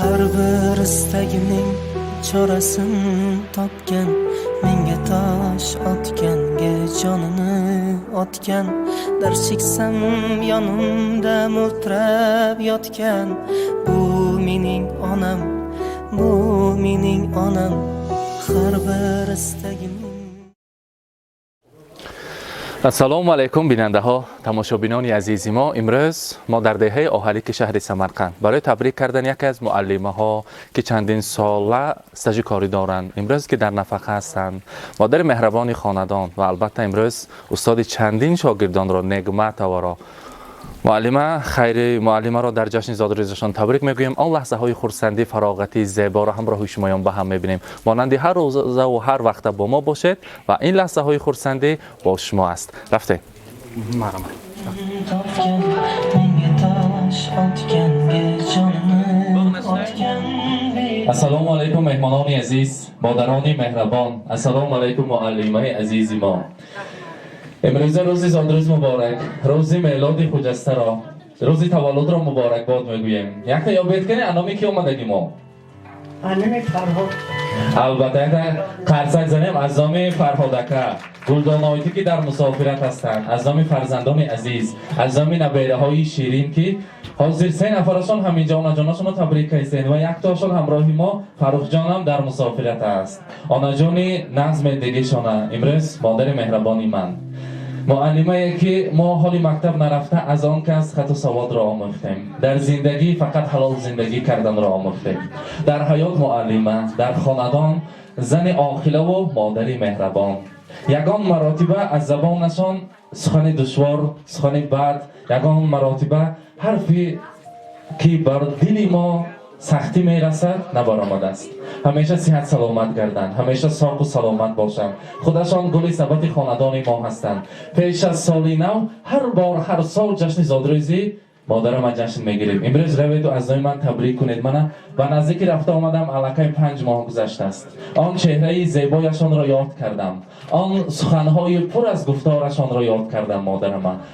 Har bir istagining chorasin topgan, menga tosh otganga jonini otgan. Dar cheksam yonimda mo'ltirab yotgan. Bu mening onam, bu mening onam. Har bir istagim. السلام علیکم بیننده ها تماشابینان عزیز ما. امروز ما در دهه آهلیک شهر سمرقند برای تبریک کردن یکی از معلمه ها که چندین ساله استاژ کاری دارند، امروز که در نفقه هستند، مادر مهربان خاندان و البته امروز استاد چندین شاگردان را، نگمت و را معلمه خیری معلمه را در جشن زادروزشان تبریک میگویم. آن لحظه های خرسندی، فراغتی، زیبا را همراه شمایان به هم میبینیم. مانند هر روز و هر وقت با ما باشید و این لحظه های خرسندی با شما است. رفته السلام علیکم مهمانان عزیز، مادران مهربان، السلام علیکم معلمه عزیز ما. امروز روز زادروز مبارک، روز میلاد خجسته را، روز تولد را مبارک باد میگوییم. یک تا یاد کنی انامی کی اومدگی ما؟ انامی فرهاد. البته قرصک زنیم از نام فرهادکه، گلدانایتی که در مسافرت هستند، از نام فرزندان عزیز، از نام نبیره های شیرین که حاضر سه نفرشان همینجا آنا جانشان رو تبریک هستند و یک تاشان همراهی ما فرخ جان هم در مسافرت است. آنا جانی نظم دیگه شانه امروز مادر مهربانی من، معلمه که ما حالی مکتب نرفته از آن کس خط و سواد را آموختیم. در زندگی فقط حلال زندگی کردن را آموختیم. در حیات معلمه، در خاندان زن عاقله و مادری مهربان. یگان مراتبه از زبانشان سخن دشوار، سخن بد، یگان مراتبه حرفی که بر دل ما سختی میرسد نبرآمده است. همیشه صحت سلامت گردند، همیشه ساق و سلامت باشند. خودشان گل ثبات خاندان ما هستند. پیش از سال نو هر سال جشن زادروزی مادر ما جشن میگیریم. امروز روید و از من تبریک کنید. من و نزدیک رفته آمدم، علاقه 5 ماه گذشته است. آن چهره زیبایشان را یاد کردم، آن سخنهای پر از گفتارشان را یاد کردم.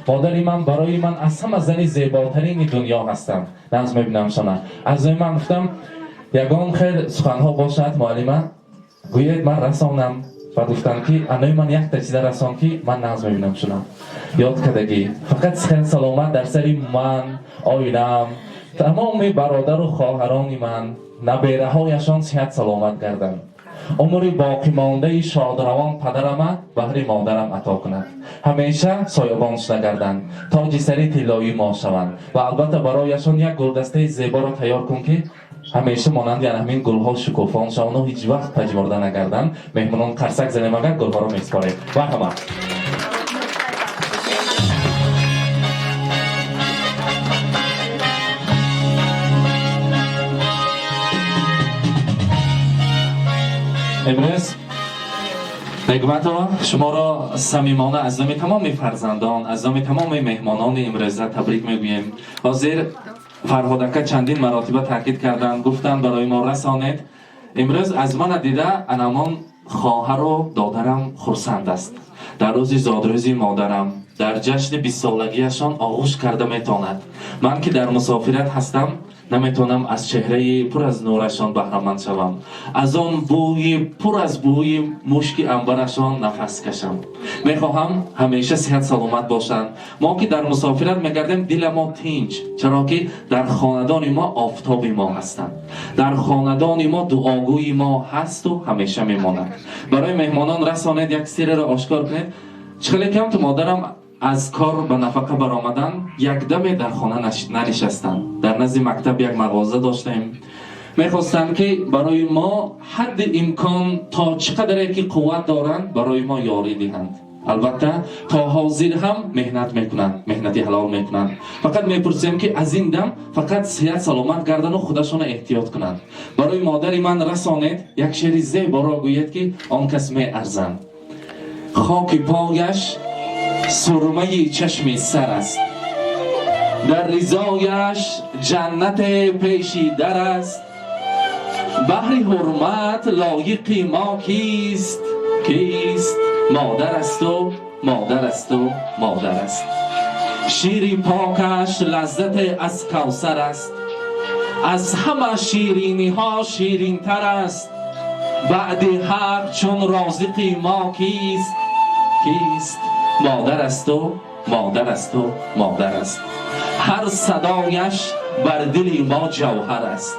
مادر من برای من از همه زنی زیباترین دنیا هستند. نظم میبینم شما از من گفتم یگان خیلی سخنها باشد معلمه گوید من رسانم و گفتم که انوی من یک تا چیز رسان که من نظم میبینم شما یاد کردگی. فقط خیلی سلامت در سری من، آیلم، تمام برادر و خواهران من، نبیره هایشان صحت سلامت گردند. عمر باقی مانده شادروان پدرم بهر مادرم عطا کند. همیشه سایبانش نگردند، تاج سری طلایی ما شوند و البته برایشان یک گلدسته زیبا را تیار کن که همیشه مانند همین گلها شکوفان شوند و هیچ وقت پژمرده نگردند. مهمانان قرصک زنیم اگر گلها را میسپاریم. و همه امروز نگمت ها شما را صمیمانه از نام تمام فرزندان، از نام تمام مهمانان امروز تبریک میگوییم. حاضر فرهادکه چندین مراتبه تاکید کردند، گفتند برای ما رسانید. امروز از من دیده انمان خواهر و دادرم خرسند است. در روز زادروزی مادرم در جشن 20 سالگیشان آغوش کرده میتواند. من که در مسافرت هستم نمیتونم از چهره پر از نورشان بهره‌مند شوم، از آن بوی پر از بوی مشک عنبرشان نفس کشم. میخواهم همیشه صحت سلامت باشند. ما که در مسافرت میگردیم دل ما تنج، چرا که در خاندان ما آفتاب ما هستند، در خاندان ما دعاگوی ما هست و همیشه میماند. برای مهمانان رسانید، یک سر را آشکار کنید. چخیلی کم تو مادرم از کار به نفقه برآمدن یک دم در خانه ننشستند. در نزد مکتب یک مغازه داشتیم. میخواستند که برای ما حد امکان تا چقدر که قوت دارند برای ما یاری دهند. البته تا حاضر هم مهنت میکنند، مهنتی حلال میکنند. فقط میپرسیم که از این دم فقط صحت سلامت گردن و خودشون احتیاط کنند. برای مادر من رسانید، یک شعر زیبا را گوید که آن کس میارزند. خاک پایش سرمه چشم سر است، در رضایش جنت پیشی در است. بحر حرمت لایق ما کیست؟ مادر است و مادر است و مادر است. شیر پاکش لذت از کوثر است، از همه شیرینی ها شیرین تر است. بعد حق چون رازق ما کیست؟ کیست؟ مادر است و مادر است و مادر است. هر صدایش بر دل ما جوهر است.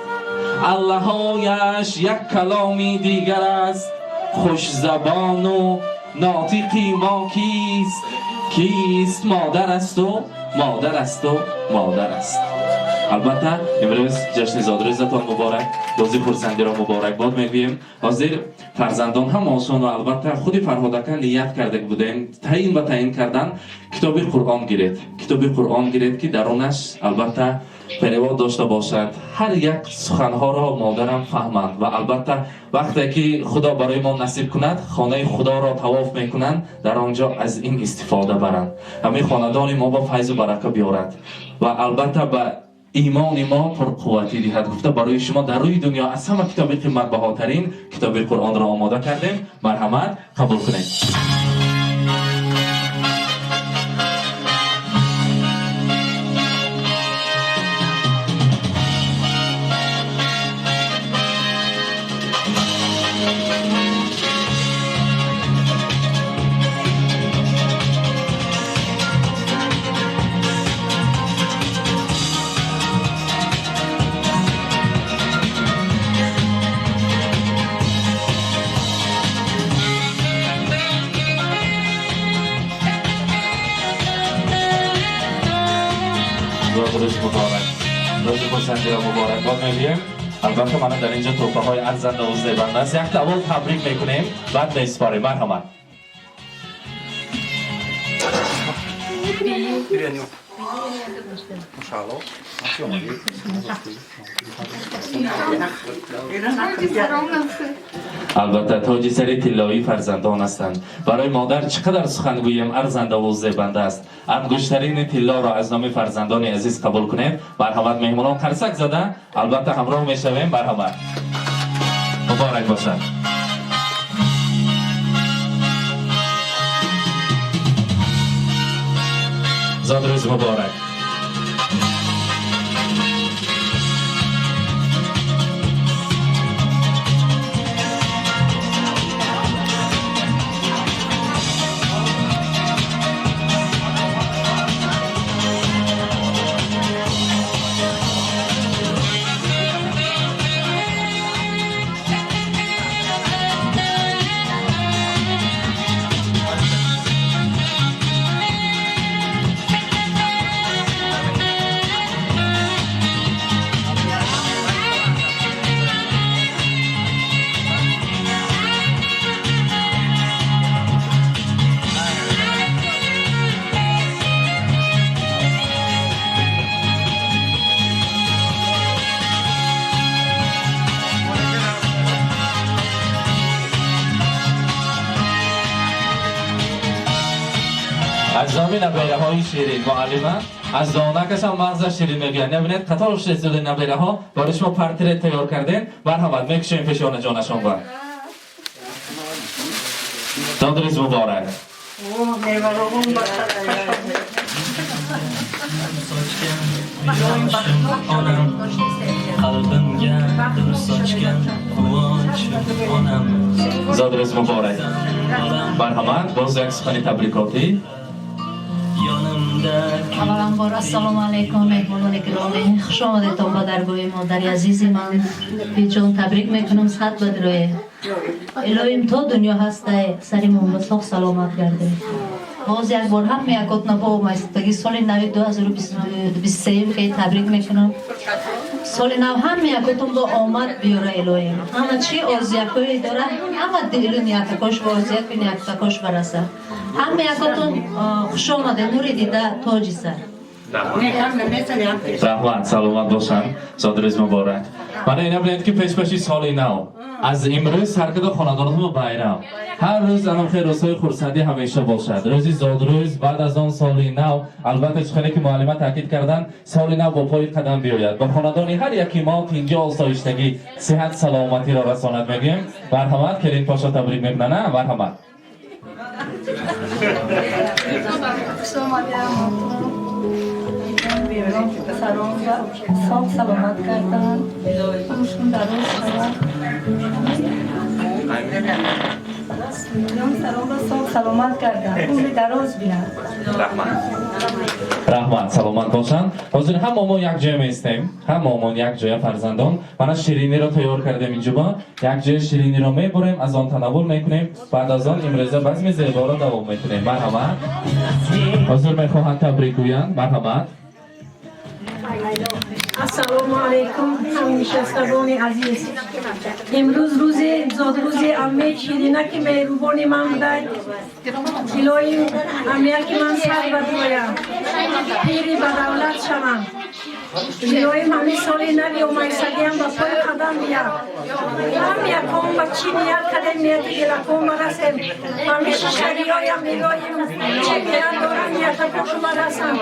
اللهایش یک کلامی دیگر است. خوش زبان و ناطقی ما کیست؟ کیست؟ مادر است و مادر است و مادر است. البته امروز جشن زادروزتان مبارک، روز خرسندی را مبارک باد میگوییم. حاضر فرزندان هم آسان و البته خود فرهادکان نیت کرده بودیم تعیین و تعیین کردن کتاب قرآن گیرید. کتاب قرآن گیرید که درونش البته پرواز داشته باشد. هر یک سخنها را مادرم فهمند و البته وقتی که خدا برای ما نصیب کند خانه خدا را طواف میکنند در آنجا از این استفاده برند. همین خاندان ما با فیض و برکت بیارد و البته به ایمان ما پرقوتی دهد. گفته برای شما در روی دنیا از همه کتاب قیمت بهاترین کتاب قرآن را آماده کردیم. مرحمت قبول کنید. روز مبارک، روز خرسندی را مبارک باد میگویم. البته من در اینجا تحفه های ارزنده و زیبنده است. یک اول تبریک میکنیم بعد میسپاریم. مرحمت. البته تاج سر طلایی فرزندان هستند. برای مادر چقدر سخن گویم ارزنده و زیبنده است. انگشترین طلا را از نام فرزندان عزیز قبول کنید. مرحمت. مهمانان قرصک زده البته همراه میشویم. مرحمت. مبارک باشد. زاد روز مبارک. از زمین نبیره های شیرین معلمه از دانکش هم مغز شیرین میگوید. نبینید قطار شده نبیره ها برای شما پرتره تیار کردین. مرحمت. میکشیم پیشان جانشان بر. دادریز مبارک. زادریز مبارک. مرحمت. باز یک سخنی تبریکاتی. اولا بار السلام علیکم مهمانان گرامی، خوش آمدید با درگاه مادر عزیزی. من بیجان تبریک میکنم صد بدروی الهیم تا دنیا هسته سریمون بساق سلامت گرده. باز یک بار هم میکات نبا مایستگی سال نوی 2023 که تبریک میکنم. سال نو هم میکاتم با آمد بیاره الهیم. همه چی آزیکایی داره، همه دیلون یکتکاش و آزیک بین یکتکاش برسه. همه یکاتون خوش آمده نوری دیده تاجی سر. رحمت. سلامت باشن. زادروز مبارک. من اینه بلید که پیش سال نو از امروز حرکت خاندانتون بیرم. هر روز انام خیر روزهای خرسندی همیشه باشد. روزی زادروز بعد از آن سال نو البته چخونه که معلمه تاکید کردن سال نو با پای قدم بیاید. با خاندانی هر یکی ما اینجا آسایشتگی صحت سلامتی را رساند میگیم. مرحمت. کریم پاشا تبریک میکنه. نه مرحمت. بیاریم که پسران سال سلامت کردن روشون دراز شود سلام را سال سلامت کردن عمر دراز بیاد رحمت سلامت باشند. حاضر هممون یک جای میستیم، هممون یک جای فرزندان. من شیرینی را تیار کردیم اینجا با یک جای شیرینی را میبریم، از آن تناول میکنیم، بعد از آن امروزه بزم زیبا را دوام میکنیم. مرحمت. حاضر میخواهند تبریک گویند. مرحمت. السلام علیکم همنشستگان عزیز. امروز روز زاد روز امی شیرینه که مهربانی من بودید. الهی امیر که من سر بدویم پیری بدولت شوم. الهی همین سال نوی و میسگیم با پای قدم بیاد. هم یکم با چی نیت کردیم نیت دلکم برسیم. همیشه شریعایم الهی چه بیاد دارم نیت کشم برسم.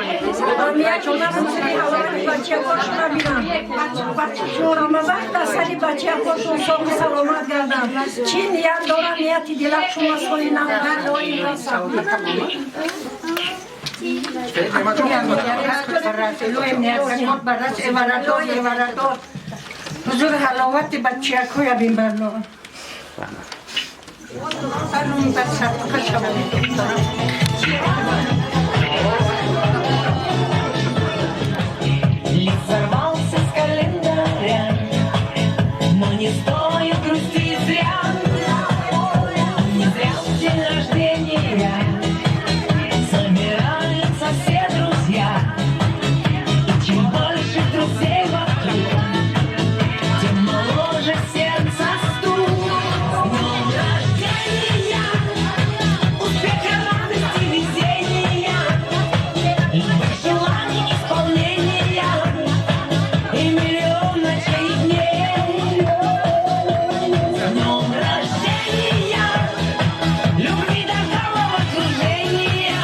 امیر جونه روزی حوالی بچه کشم بینم. بچه جورم وقت سری بچه کشم ساق سلامت گردم. چی نیت دارم نیت دلک شما سالی نمودن الهی برسم. حضور حلاوت بچه کویا بین برلا سلام بر صدقه شما Сорвался с календаря, но не стоит грустить зря. Не зря в день рождения собираются все друзья. И чем больше друзей вокруг, тем моложе сердце стук. С днем рождения, успеха, радости, везения, любых желаний, исполнения и миллион ночей и дней. С днем рождения, любви до головокружения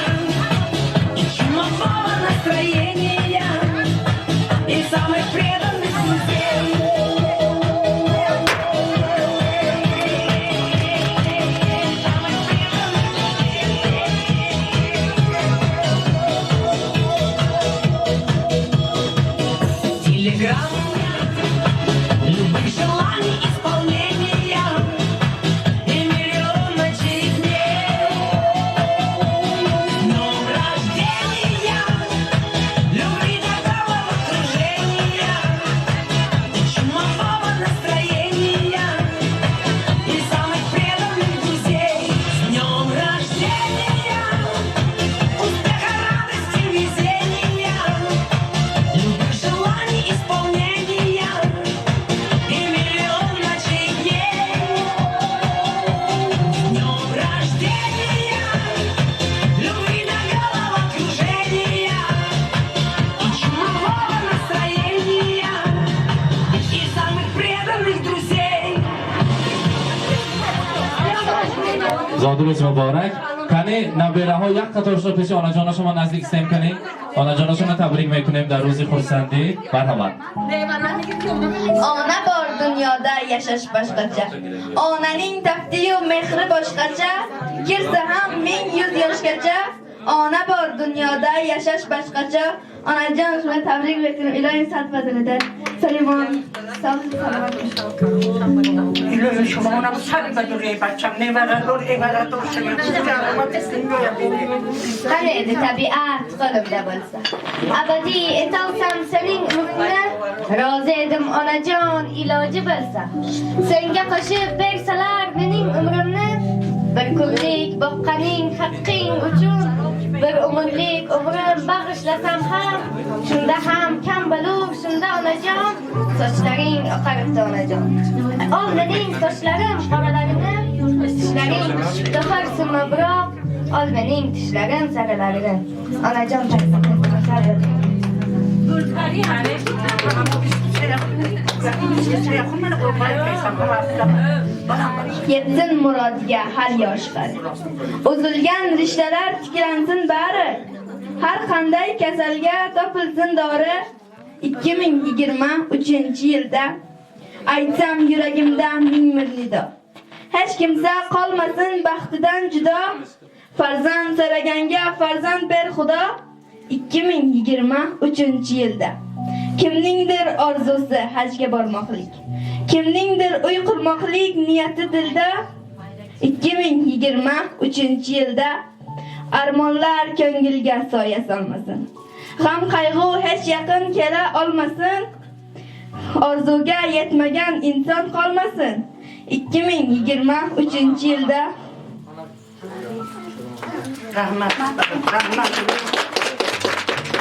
и чумового настроения и самых преданных друзей. Телеграмм любых желаний, исполнения и миллион ночей и дней. С днем рождения, любви до головокружения и чумового настроения и самых преданных друзей. С днем рождения, успеха, радости, везения, любых желаний, исполнения и миллион ночей и дней. С днем рождения, любви до головокружения и чумового настроения и самых преданных друзей. زادروز مبارک. کنی نبیره ها یک قطار شد پیش آنا جانا شما نزدیک سیم کنی. آنا جانا شما تبریک میکنیم در روز خورسندی. مرحمت. Ona bor dunyoda yashash boshqacha. Onaning tafti-yu mehri boshqacha. Kirsa ham 1100 yoshgacha. Ona bor dunyoda yashash boshqacha. Onajon shuni tabrik etaman. Ilohim sad fazilida. Salimon. الهی شما اونم سر بدوری بچم نمیردور ایمردور شما سلامت سنگویا بینیم Qanday tabiat qo'limda bo'lsa. Abadiy etalsam sening umringni, rozi edim onajon iloji bo'lsa. Senga qo'shib bersalar mening umrimni, bir kunlik boqqaning haqqing uchun, bir umrlik umrim bag'ishlasam ham, shunda ham kam bo'lur, shunda onajon, sochlaring oqaribdi onajon. Ol mening sochlarim qoralarini, tishlaring zahar simabroq. Ol mening tishlarim saralarini. Onajon taqdir Yetsin murodiga har yosh qari. Uzilgan rishtalar tiklansin bari. Har qanday kasalga topilsin dori. 2023-yilda aytsam yuragimdan ming nido. Hech kimsa qolmasin baxtidan judo. Farzand so'raganga farzand ber Xudo. 2023-yilda kimningdir orzusi hajga bormoqlik, kimningdir uy qurmoqlik niyati dilda. 2023-yilda armonlar ko'ngilga soya solmasin, g'am qayg'u hech yaqin kela olmasin, orzuga yetmagan inson qolmasin. 2023-yilda Rahmat.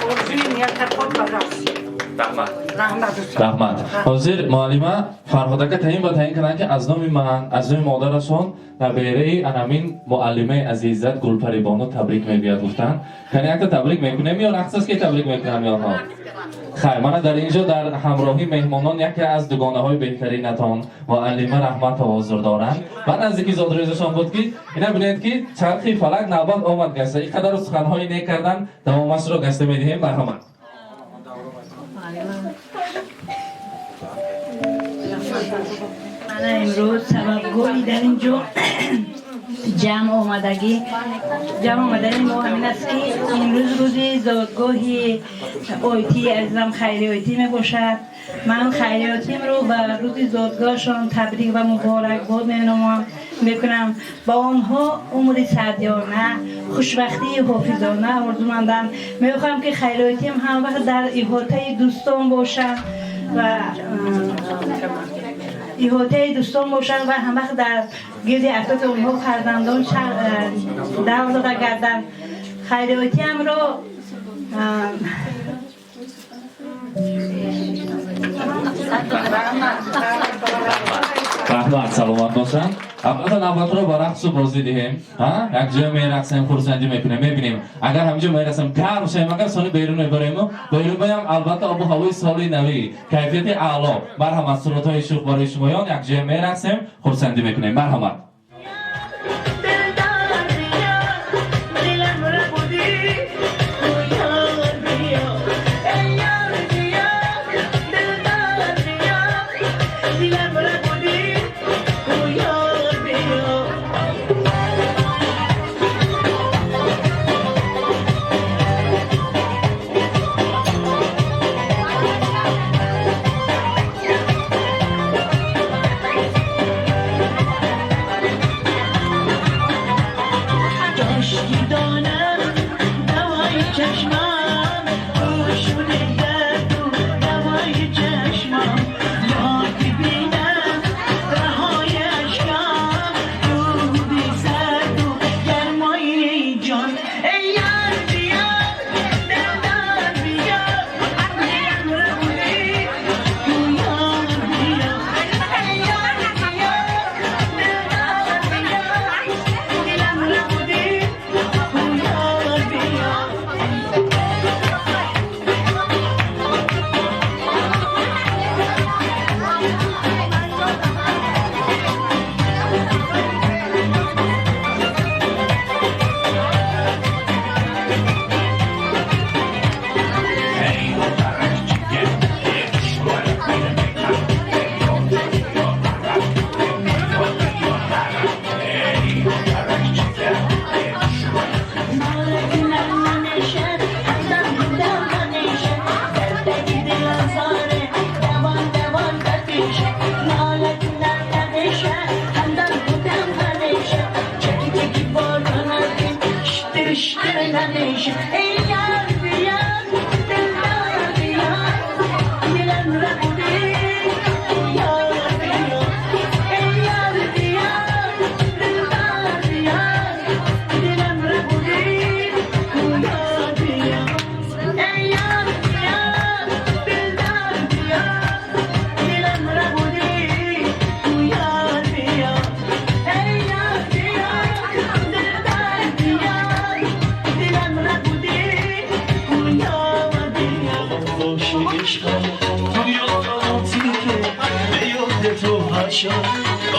Orzuyu niyatga qo'yib Rahmat. Hozir muallima Farhod aka tayin ba tayin kanaki az nomi man, az nomi modarashon nabirei anamin muallime azizat Gulparibonu tabrik meguyad guftan. Kani akta tabrik mekunем yo raqsas ke tabrik mekunam yo ha. Xayr, mana dar injo dar hamrohi mehmonon yaki az dugonahoy behtarinaton muallima Rahmat hozir doran. Va nazdiki zodrezashon بود ki ina bined ki charxi falak navbat omad gasta. Iqadar suxanhoyi ne kardan davomashro gasta medihim marhamat. من امروز سببگویی در اینجا جمع آمدگی ما همین است که امروز روزی زادگاهی آیتی عزیزم خیری آیتی می باشد. من خیری آیتیم رو به روز زادگاهشان تبریک و مبارکباد میکنم. با آنها عمر سعدیانه، خوشبختی حافظانه آرزومندم. میخوام که خیری آیتیم هم وقت در احاطه دوستان باشد و احاطه دوستان باشن و هم وقت در گرد اطراف اونها فرزندان دور داده گردن. خیریاتی هم رو Rahmat, salomat boshan. Albatta navbatro ba raqs و bozdi dehim. Ha? Yak joy meraqsam xursandi mekunam. Mebinim. Agar hamja meraqsam kar shayim agar soni berun mebaremo, berun bayam albatta obu havoyi soli navi, kayfiyati a'lo. Marhamat, surathoyi shuq barayi shumoyon yak joy meraqsam xursandi mekunam. Marhamat.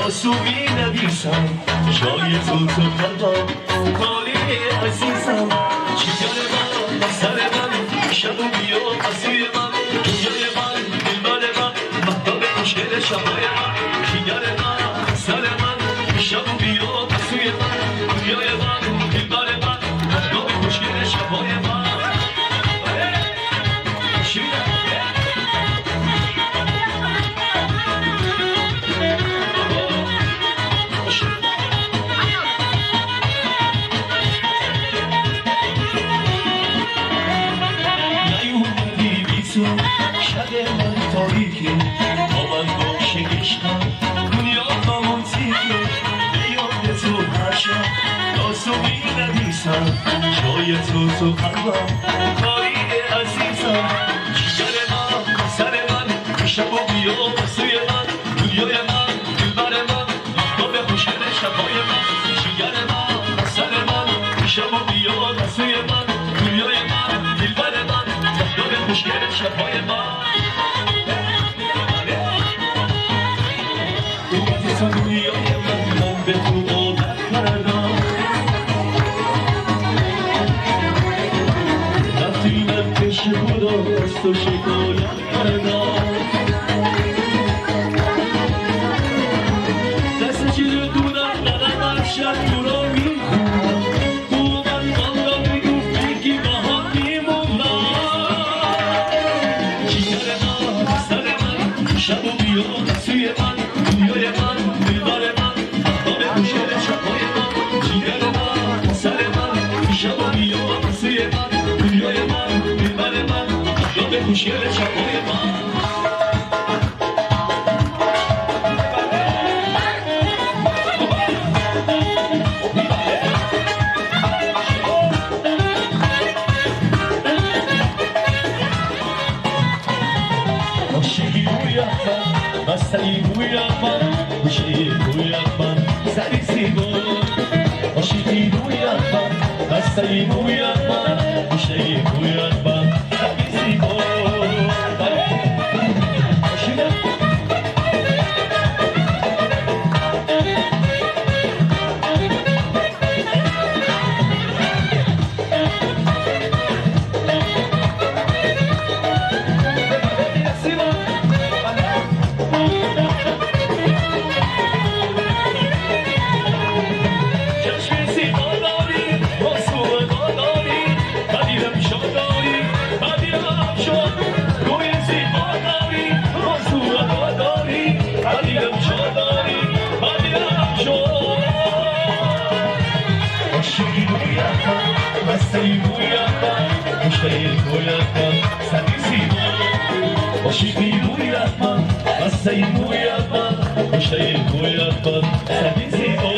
آسوبی نویسم جای تو قلبم کالی عزیزم چیزان من سر من شب و بیا قصوی من جای من دلبر من مهتاب مشکل شبای من جیگر من سر من شب و بیا قصوی من جای من دلبر من مهتاب مشکل شبای من تو می‌نویسم جای تو قلبم کاری عزیزم جگر من سر من شب و بیا واسه من دنیای من دلبر من آفتاب خوشگل شبای من جگر من سر من شب و بیا واسه من دنیای من دلبر من آفتاب خوشگل شبای من اومدی تو دنیای من به تو عادت کردم رفتی من پیش خدا از تو شکایت کردم دست چیز دونم نقم شد تو را میخونم تو من والا میگفتی که با هم میمونم جگر من سر من شب و بیا سوی من دنیای من دلبر من آفتاب خوشگل شبای من جگر من سر من شب و بیا سوی من دنیای من دلبر من آفتاب خوشگل شبای من عاشقی بوید من مستقی بوید من گوشهی بوید من سری زیبا عاشقی بوید من مستقی بوید من گوشهی بوید من سری زیبا عاشقی بوید من مستقی بوید من گوشهی بوید من سری زیبا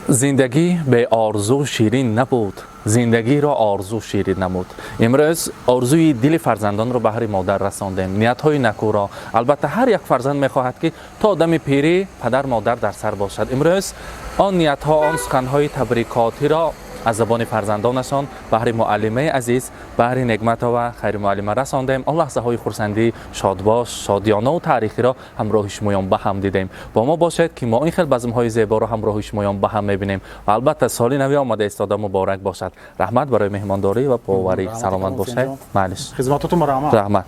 زندگی به آرزو شیرین نبود، زندگی را آرزو شیرین نمود. امروز آرزوی دل فرزندان را به هر مادر رساندیم. نیت‌های نکو را البته هر یک فرزند می‌خواهد که تا دم پیری پدر مادر در سر باشد. امروز آن نیت‌ها، آن سخن‌های تبریکاتی را از زبان فرزندانشان به هر معلمه عزیز، به هر نعمت و خیر معلمه رساندیم. آن لحظه های خرسندی، شادباش، شادیانه و تاریخی را همراه شمایان به هم دیدیم. با ما باشید که ما این خیلی بزم های زیبا را همراه شمایان به هم میبینیم و البته سال نو آمده ایستاده مبارک باشد. رحمت برای مهمانداری و باوری. سلامت باشید. معلش خدماتتون رحمت. رحمت.